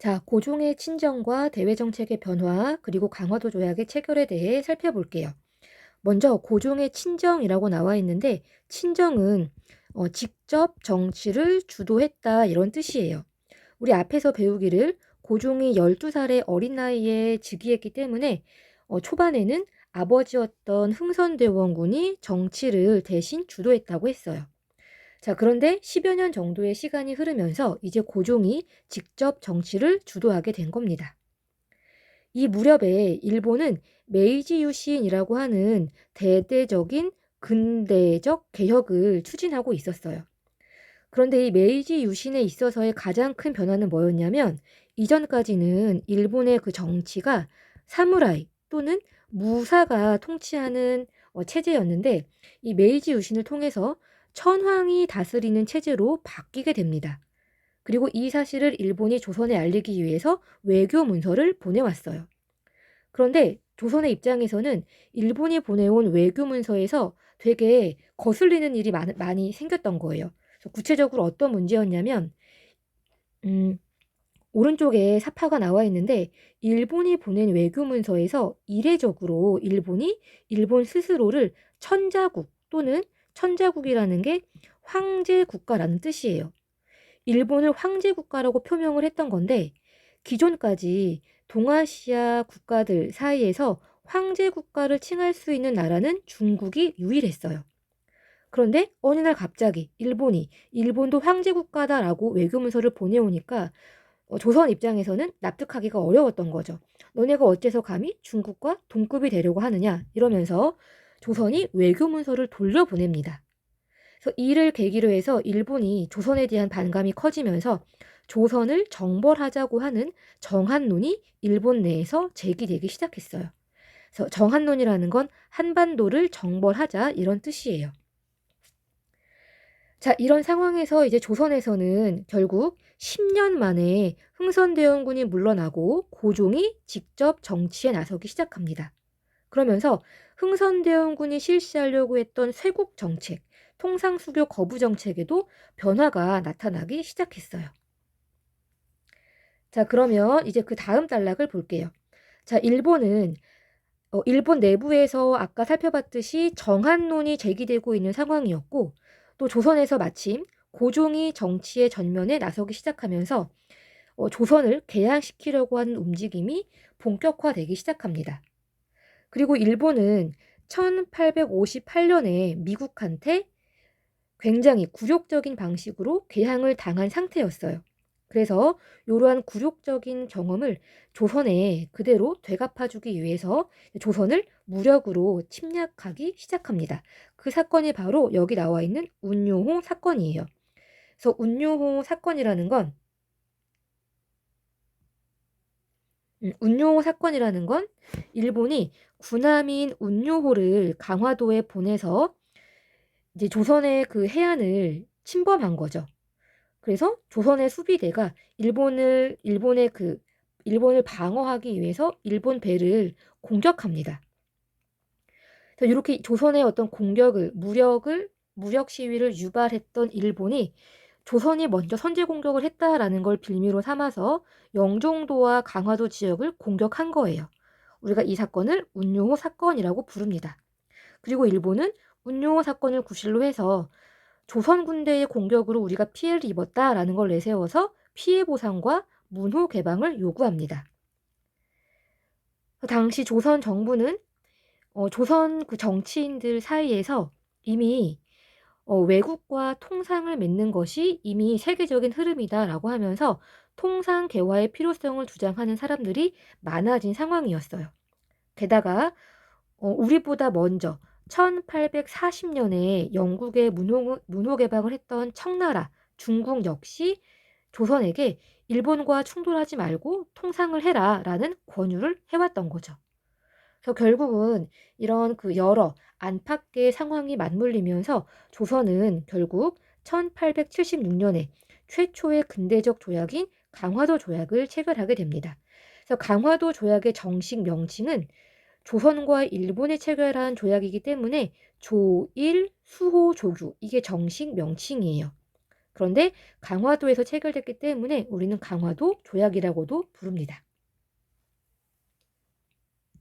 자, 고종의 친정과 대외 정책의 변화, 그리고 강화도 조약의 체결에 대해 살펴볼게요. 먼저 고종의 친정이라고 나와 있는데 친정은 직접 정치를 주도했다 이런 뜻이에요. 우리 앞에서 배우기를 고종이 12살의 어린 나이에 즉위했기 때문에 초반에는 아버지였던 흥선대원군이 정치를 대신 주도했다고 했어요. 자, 그런데 10여 년 정도의 시간이 흐르면서 이제 고종이 직접 정치를 주도하게 된 겁니다. 이 무렵에 일본은 메이지 유신이라고 하는 대대적인 근대적 개혁을 추진하고 있었어요. 그런데 이 메이지 유신에 있어서의 가장 큰 변화는 뭐였냐면 이전까지는 일본의 그 정치가 사무라이 또는 무사가 통치하는 체제였는데 이 메이지 유신을 통해서 천황이 다스리는 체제로 바뀌게 됩니다. 그리고 이 사실을 일본이 조선에 알리기 위해서 외교 문서를 보내왔어요. 그런데 조선의 입장에서는 일본이 보내온 외교 문서에서 되게 거슬리는 일이 많이 생겼던 거예요. 그래서 구체적으로 어떤 문제였냐면 음, 오른쪽에 사파가 나와 있는데 일본이 보낸 외교 문서에서 이례적으로 일본이 일본 스스로를 천자국 또는 천자국이라는 게 황제 국가라는 뜻이에요. 일본을 황제 국가라고 표명을 했던 건데 기존까지 동아시아 국가들 사이에서 황제 국가를 칭할 수 있는 나라는 중국이 유일했어요. 그런데 어느 날 갑자기 일본이 일본도 황제 국가다라고 외교문서를 보내오니까 조선 입장에서는 납득하기가 어려웠던 거죠. 너네가 어째서 감히 중국과 동급이 되려고 하느냐 이러면서 조선이 외교문서를 돌려보냅니다. 그래서 이를 계기로 해서 일본이 조선에 대한 반감이 커지면서 조선을 정벌하자고 하는 정한론이 일본 내에서 제기되기 시작했어요. 그래서 정한론이라는 건 한반도를 정벌하자 이런 뜻이에요. 자, 이런 상황에서 이제 조선에서는 결국 10년 만에 흥선대원군이 물러나고 고종이 직접 정치에 나서기 시작합니다. 그러면서 흥선대원군이 실시하려고 했던 쇄국 정책, 통상수교 거부 정책에도 변화가 나타나기 시작했어요. 자, 그러면 이제 그 다음 단락을 볼게요. 자, 일본은 일본 내부에서 아까 살펴봤듯이 정한론이 제기되고 있는 상황이었고 또 조선에서 마침 고종이 정치의 전면에 나서기 시작하면서 조선을 개항시키려고 하는 움직임이 본격화되기 시작합니다. 그리고 일본은 1858년에 미국한테 굉장히 굴욕적인 방식으로 개항을 당한 상태였어요. 그래서 이러한 굴욕적인 경험을 조선에 그대로 되갚아주기 위해서 조선을 무력으로 침략하기 시작합니다. 그 사건이 바로 여기 나와 있는 운요호 사건이에요. 그래서 운요호 사건이라는 건 운요호 사건이라는 건 일본이 군함인 운요호를 강화도에 보내서 이제 조선의 그 해안을 침범한 거죠. 그래서 조선의 수비대가 일본을 방어하기 위해서 일본 배를 공격합니다. 그래서 이렇게 조선의 어떤 무력 시위를 유발했던 일본이 조선이 먼저 선제 공격을 했다라는 걸 빌미로 삼아서 영종도와 강화도 지역을 공격한 거예요. 우리가 이 사건을 운용호 사건이라고 부릅니다. 그리고 일본은 운용호 사건을 구실로 해서 조선 군대의 공격으로 우리가 피해를 입었다라는 걸 내세워서 피해 보상과 문호 개방을 요구합니다. 당시 조선 정부는 조선 그 정치인들 사이에서 이미 외국과 통상을 맺는 것이 이미 세계적인 흐름이다라고 하면서 통상 개화의 필요성을 주장하는 사람들이 많아진 상황이었어요. 게다가 우리보다 먼저 1840년에 영국에 문호 개방을 했던 청나라, 중국 역시 조선에게 일본과 충돌하지 말고 통상을 해라라는 권유를 해왔던 거죠. 그래서 결국은 이런 그 여러 안팎의 상황이 맞물리면서 조선은 결국 1876년에 최초의 근대적 조약인 강화도 조약을 체결하게 됩니다. 그래서 강화도 조약의 정식 명칭은 조선과 일본이 체결한 조약이기 때문에 조일 수호 조규 이게 정식 명칭이에요. 그런데 강화도에서 체결됐기 때문에 우리는 강화도 조약이라고도 부릅니다.